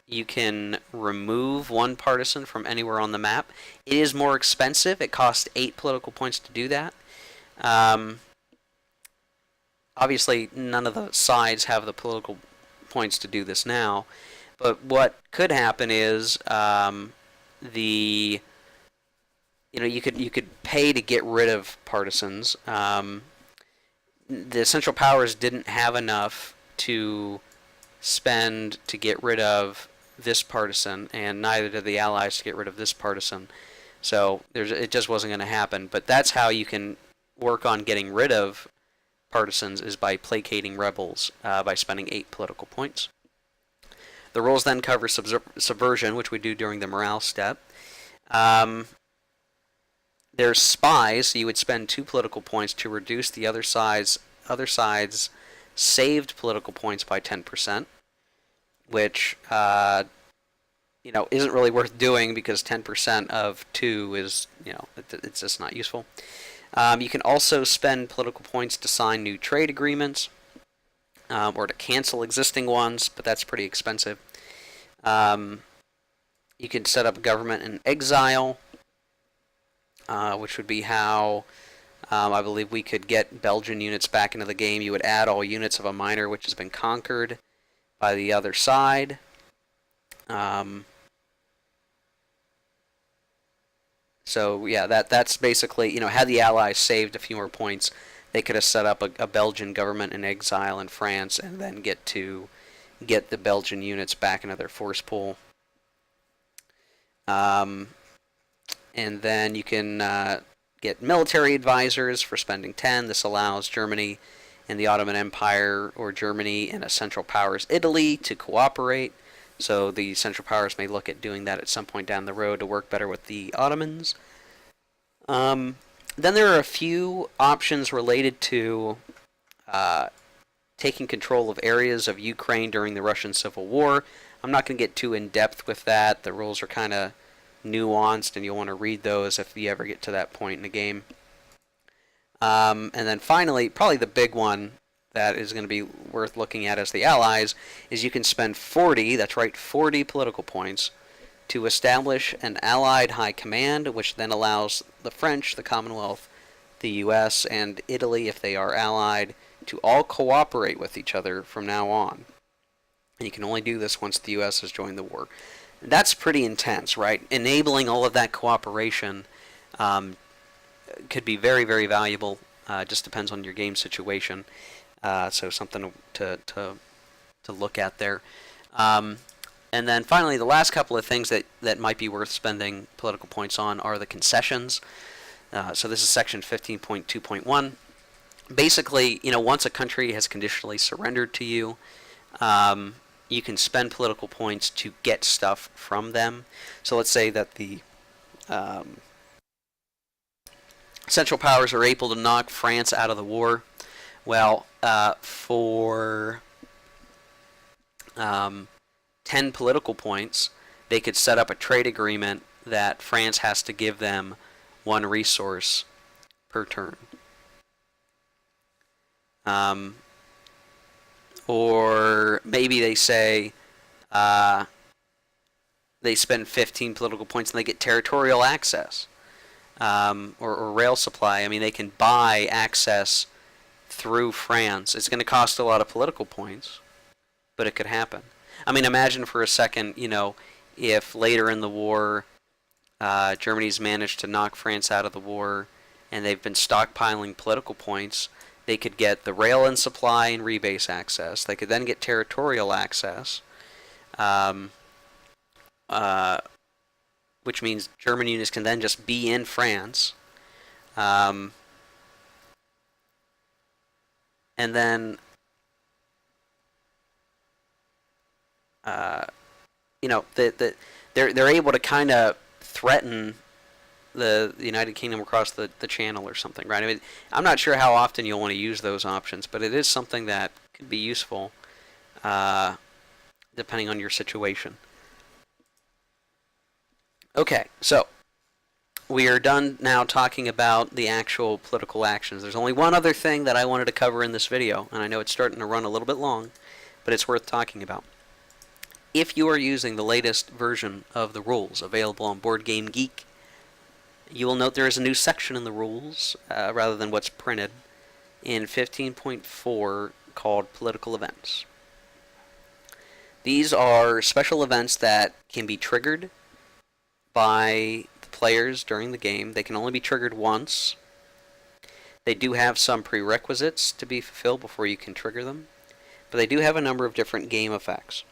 you can remove one partisan from anywhere on the map. It is more expensive. It costs 8 political points to do that. Obviously, none of the sides have the political points to do this now. But what could happen is the you could pay to get rid of partisans. The Central Powers didn't have enough to spend to get rid of this partisan, and neither did the Allies to get rid of this partisan. So it just wasn't going to happen. But that's how you can work on getting rid of partisans, is by placating rebels by spending 8 political points. The rules then cover subversion, which we do during the morale step. There's spies, so you would spend 2 political points to reduce the other side's saved political points by 10%, which isn't really worth doing, because 10% of 2 is it's just not useful. You can also spend political points to sign new trade agreements, or to cancel existing ones, but that's pretty expensive. You can set up government in exile, which would be how I believe we could get Belgian units back into the game. You would add all units of a minor which has been conquered by the other side. So yeah, that's basically, had the Allies saved a few more points, they could have set up a Belgian government in exile in France, and then get the Belgian units back into their force pool. And then you can get military advisors for spending 10. This allows Germany and the Ottoman Empire, or Germany and a Central Powers Italy, to cooperate. So the Central Powers may look at doing that at some point down the road to work better with the Ottomans. Then there are a few options related to taking control of areas of Ukraine during the Russian Civil War. I'm not going to get too in-depth with that. The rules are kind of nuanced, and you'll want to read those if you ever get to that point in the game. And then finally, probably the big one that is going to be worth looking at as the Allies, is you can spend 40, that's right, 40 political points to establish an Allied High Command, which then allows the French, the Commonwealth, the US, and Italy, if they are allied, to all cooperate with each other from now on. And you can only do this once the US has joined the war. That's pretty intense, right? Enabling all of that cooperation could be very, very valuable. Just depends on your game situation. So something to look at there. And then finally, the last couple of things that might be worth spending political points on are the concessions. So this is section 15.2.1. Basically, once a country has conditionally surrendered to you, you can spend political points to get stuff from them. So let's say that the Central Powers are able to knock France out of the war. Well, for 10 political points, they could set up a trade agreement that France has to give them 1 resource per turn. Or maybe they say they spend 15 political points and they get territorial access, or rail supply. I mean, they can buy access through France. It's going to cost a lot of political points, but it could happen. I mean, imagine for a second, if later in the war, Germany's managed to knock France out of the war, and they've been stockpiling political points. They could get the rail and supply and rebase access. They could then get territorial access, which means German units can then just be in France. And then, they're able to kind of threaten the United Kingdom across the channel or something, right? I mean, I'm not sure how often you'll want to use those options, but it is something that could be useful depending on your situation. Okay, so we are done now talking about the actual political actions. There's only one other thing that I wanted to cover in this video, and I know it's starting to run a little bit long, but it's worth talking about. If you are using the latest version of the rules available on BoardGameGeek, you will note there is a new section in the rules, rather than what's printed, in 15.4 called Political Events. These are special events that can be triggered by the players during the game. They can only be triggered once. They do have some prerequisites to be fulfilled before you can trigger them, but they do have a number of different game effects.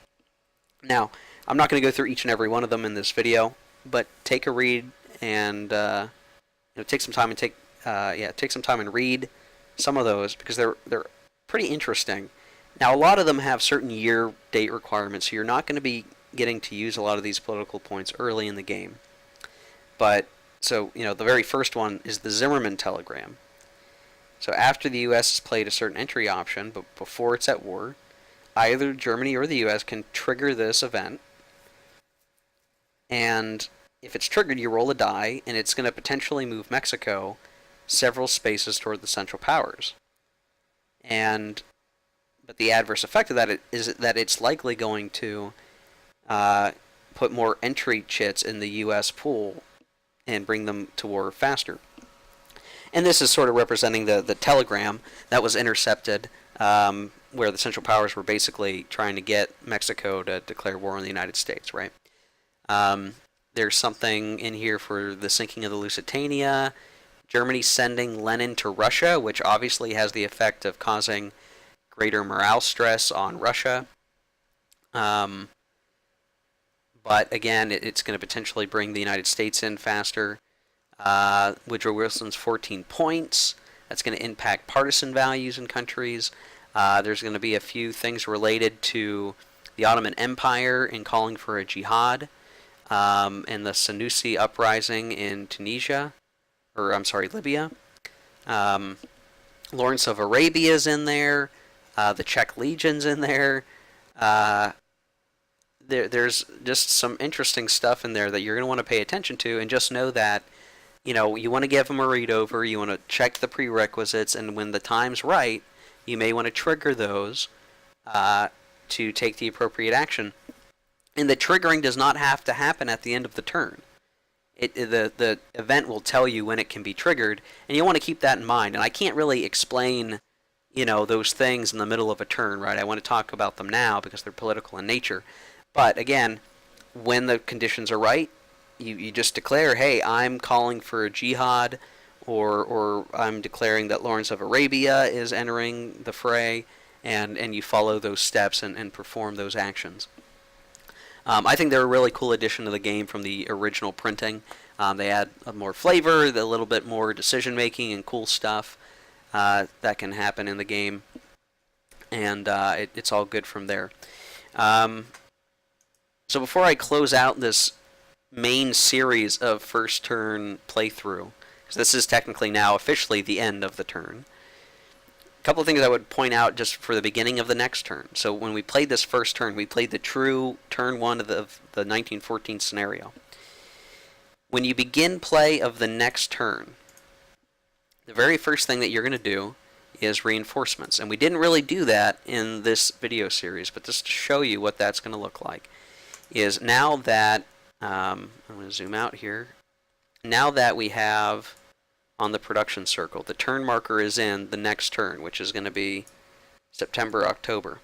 Now, I'm not going to go through each and every one of them in this video, but take a read and take some time and take some time and read some of those because they're pretty interesting. Now, a lot of them have certain year date requirements, so you're not going to be getting to use a lot of these political points early in the game. But so the very first one is the Zimmerman telegram. So after the U.S. has played a certain entry option, but before it's at war, either Germany or the U.S. can trigger this event. And if it's triggered, you roll a die, and it's going to potentially move Mexico several spaces toward the Central Powers. But the adverse effect of that is that it's likely going to put more entry chits in the U.S. pool and bring them to war faster. And this is sort of representing the telegram that was intercepted, where the Central Powers were basically trying to get Mexico to declare war on the United States, right? There's something in here for the sinking of the Lusitania, Germany sending Lenin to Russia, which obviously has the effect of causing greater morale stress on Russia. But again, it's going to potentially bring the United States in faster. Woodrow Wilson's 14 points. That's going to impact partisan values in countries. There's going to be a few things related to the Ottoman Empire in calling for a jihad, and the Senussi uprising in Libya. Lawrence of Arabia's in there. The Czech Legion's in there. There's just some interesting stuff in there that you're going to want to pay attention to, and just know that you want to give them a read over, you want to check the prerequisites, and when the time's right, you may want to trigger those to take the appropriate action. And the triggering does not have to happen at the end of the turn. The event will tell you when it can be triggered, and you want to keep that in mind. And I can't really explain those things in the middle of a turn, right? I want to talk about them now because they're political in nature. But again, when the conditions are right, you just declare, hey, I'm calling for a jihad, or I'm declaring that Lawrence of Arabia is entering the fray, and you follow those steps and perform those actions. I think they're a really cool addition to the game from the original printing. They add more flavor, a little bit more decision making, and cool stuff that can happen in the game, and it's all good from there. So before I close out this main series of first turn playthrough, because this is technically now officially the end of the turn, a couple of things I would point out just for the beginning of the next turn. So when we played this first turn, we played the true turn one of the 1914 scenario. When you begin play of the next turn, the very first thing that you're going to do is reinforcements. And we didn't really do that in this video series, but just to show you what that's going to look like, is now that, I'm going to zoom out here, now that we have on the production circle, the turn marker is in the next turn, which is going to be September, October.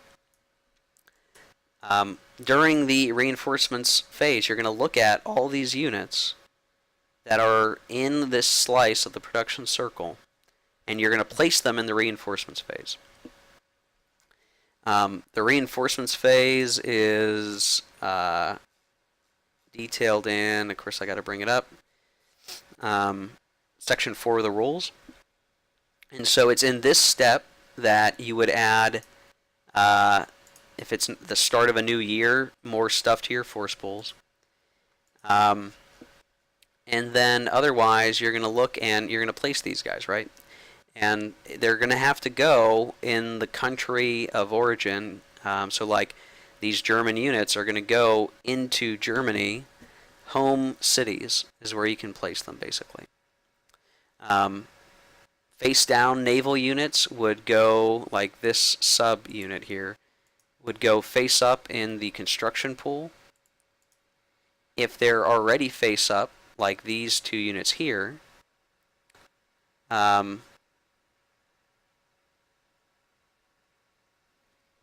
During the reinforcements phase, you're going to look at all these units that are in this slice of the production circle, and you're going to place them in the reinforcements phase. The reinforcements phase is detailed in, of course I got to bring it up, Section 4 of the rules. And so it's in this step that you would add, if it's the start of a new year, more stuff to your force pools. And then otherwise, you're going to look and you're going to place these guys, right? And they're going to have to go in the country of origin. So like these German units are going to go into Germany. Home cities is where you can place them, basically. Face down naval units would go, like this sub unit here, would go face up in the construction pool. If they're already face up, like these two units here,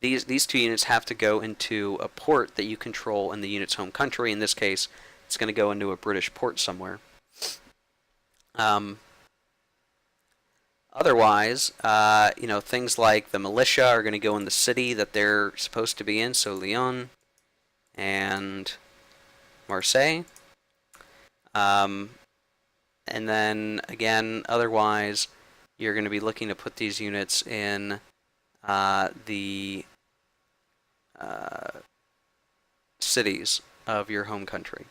these two units have to go into a port that you control in the unit's home country. In this case, it's going to go into a British port somewhere. Otherwise, things like the militia are going to go in the city that they're supposed to be in, so Lyon and Marseille. And then, again, otherwise, you're going to be looking to put these units in the cities of your home country.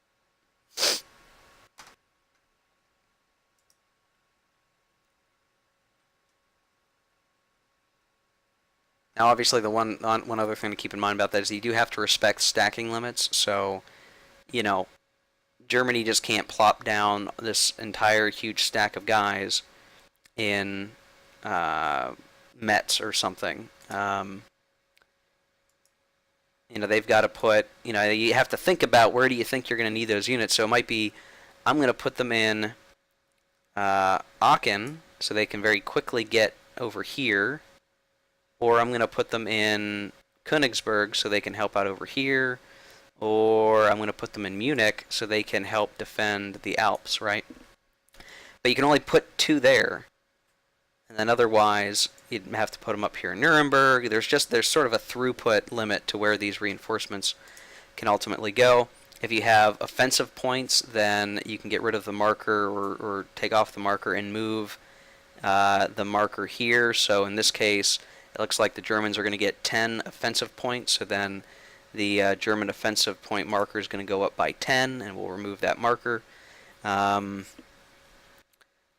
Now, obviously, the one other thing to keep in mind about that is you do have to respect stacking limits. So, Germany just can't plop down this entire huge stack of guys in Metz or something. They've got to put, you have to think about where do you think you're going to need those units. So it might be, I'm going to put them in Aachen so they can very quickly get over here. Or I'm going to put them in Königsberg so they can help out over here. Or I'm going to put them in Munich so they can help defend the Alps, right? But you can only put 2 there. And then otherwise, you'd have to put them up here in Nuremberg. There's sort of a throughput limit to where these reinforcements can ultimately go. If you have offensive points, then you can get rid of the marker or take off the marker and move the marker here. So in this case, it looks like the Germans are going to get 10 offensive points, so then the German offensive point marker is going to go up by 10, and we'll remove that marker.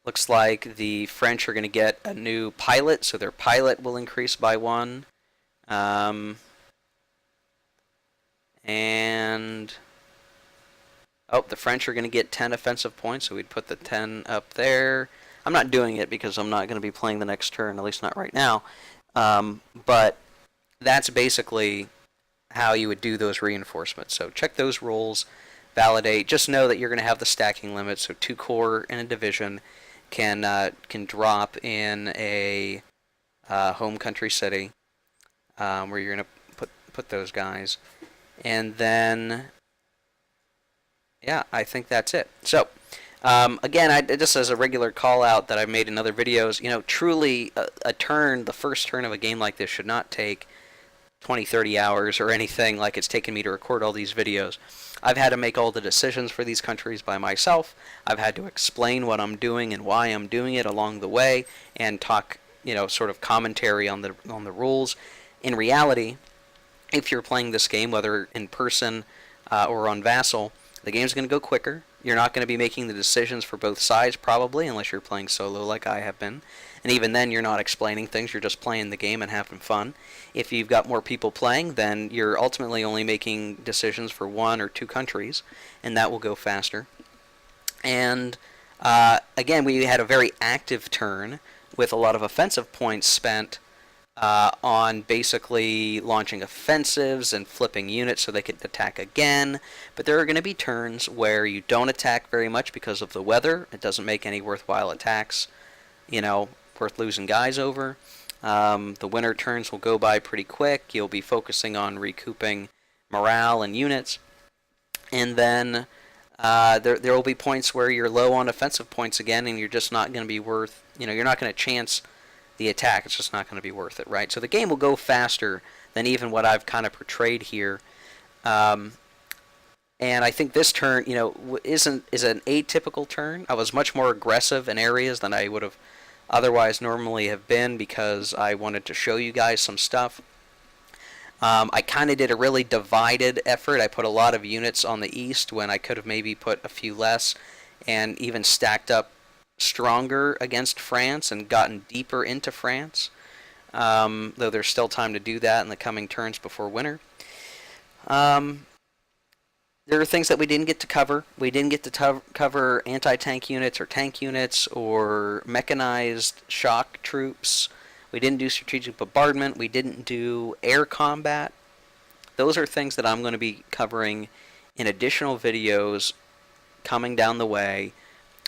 Looks like the French are going to get a new pilot, so their pilot will increase by 1. The French are going to get 10 offensive points, so we'd put the 10 up there. I'm not doing it because I'm not going to be playing the next turn, at least not right now. But that's basically how you would do those reinforcements. So check those rules, validate. Just know that you're going to have the stacking limit. So 2 corps in a division can drop in a home country city where you're going to put those guys, and then yeah, I think that's it. So. Again, just as a regular call out that I've made in other videos, truly a turn, the first turn of a game like this should not take 20, 30 hours or anything like it's taken me to record all these videos. I've had to make all the decisions for these countries by myself. I've had to explain what I'm doing and why I'm doing it along the way and talk, sort of commentary on the rules. In reality, if you're playing this game, whether in person or on Vassal, the game's going to go quicker. You're not going to be making the decisions for both sides, probably, unless you're playing solo like I have been. And even then, you're not explaining things. You're just playing the game and having fun. If you've got more people playing, then you're ultimately only making decisions for 1 or 2 countries, and that will go faster. And, again, we had a very active turn with a lot of offensive points spent on basically launching offensives and flipping units so they could attack again. But there are going to be turns where you don't attack very much because of the weather. It doesn't make any worthwhile attacks, worth losing guys over. The winter turns will go by pretty quick. You'll be focusing on recouping morale and units. And then there will be points where you're low on offensive points again, and you're just not going to be worth, you're not going to chance the attack. It's just not going to be worth it, right? So the game will go faster than even what I've kind of portrayed here. And I think this turn, is an atypical turn. I was much more aggressive in areas than I would have otherwise normally have been because I wanted to show you guys some stuff. I kind of did a really divided effort. I put a lot of units on the east when I could have maybe put a few less, and even stacked up stronger against France and gotten deeper into France, though there's still time to do that in the coming turns before winter. There are things that we didn't get to cover. We didn't get to cover anti-tank units or tank units or mechanized shock troops. We didn't do strategic bombardment. We didn't do air combat. Those are things that I'm going to be covering in additional videos coming down the way.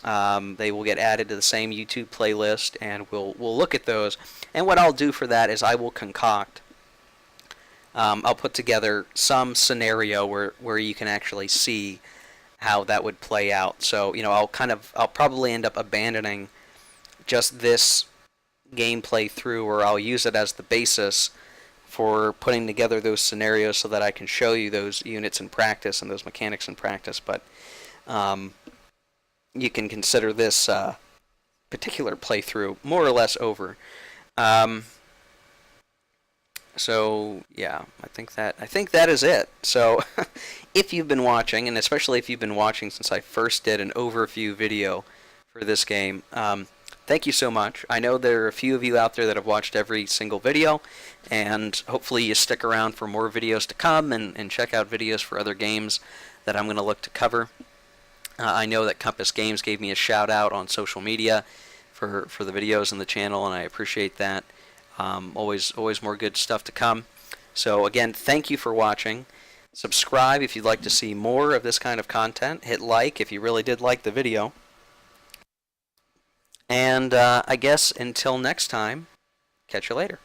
They will get added to the same YouTube playlist, and we'll look at those. And what I'll do for that is I will concoct I'll put together some scenario where you can actually see how that would play out. So, I'll probably end up abandoning just this gameplay through, or I'll use it as the basis for putting together those scenarios so that I can show you those units in practice and those mechanics in practice. But you can consider this particular playthrough more or less over. So yeah, I think that is it. So if you've been watching, and especially if you've been watching since I first did an overview video for this game, thank you so much. I know there are a few of you out there that have watched every single video, and hopefully you stick around for more videos to come and check out videos for other games that I'm going to look to cover. I know that Compass Games gave me a shout out on social media for the videos on the channel, and I appreciate that. Always more good stuff to come. So again, thank you for watching. Subscribe if you'd like to see more of this kind of content. Hit like if you really did like the video. And I guess until next time, catch you later.